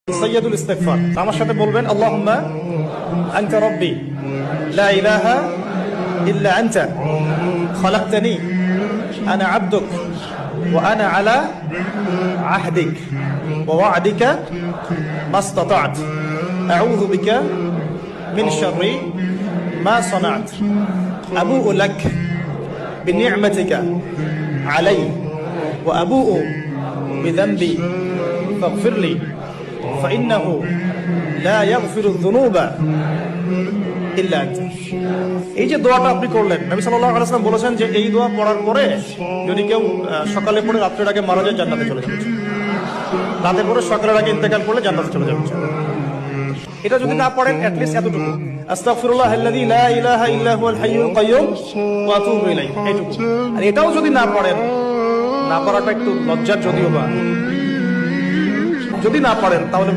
সাইয়্যিদুল ইস্তিগফার। আমার সাথে বলবেন আল্লাহুম্মা আনতা রাব্বি লা ইলাহা ইল্লা আনতা খালাকতানি আনা আবদুক ওয়া আনা আলা আহদিক ওয়া ওয়া'দিকা মাসতাতা'ত আউযু বিকা মিন শাররি মা সানা'ত আবুউ লাক বিনি'মাতিকা আলাইয়া ওয়া আবুউ বিযানবি ফাগফিরলি ফাইন্নাহু লা ইয়াগফিরু যুনুবা ইল্লা আনতা। এই যে দোয়াটা আপনি করলেন, নবী সাল্লাল্লাহু আলাইহি ওয়াসাল্লাম বলেছেন যে এই দোয়া পড়ার পরে যদি কেউ সকালে পড়ে রাতের আগে মারা যায় জান্নাতে চলে যাবে, রাতে পড়ে সকালের আগে ইন্তেকাল করলে জান্নাতে চলে যাবে। এটা যদি না পড়েন অ্যাট লিস্ট এতটুকু আস্তাগফিরুল্লাহাল্লাযী লা ইলাহা ইল্লা হুয়াল হাইয়ুল কাইয়্যুম ওয়া আতুবু ইলাইহি, এইটুকু। আর এটাও যদি না পড়েন, না পড়াটা একটু লজ্জার, যদিও বা যদি না পড়েন তাহলে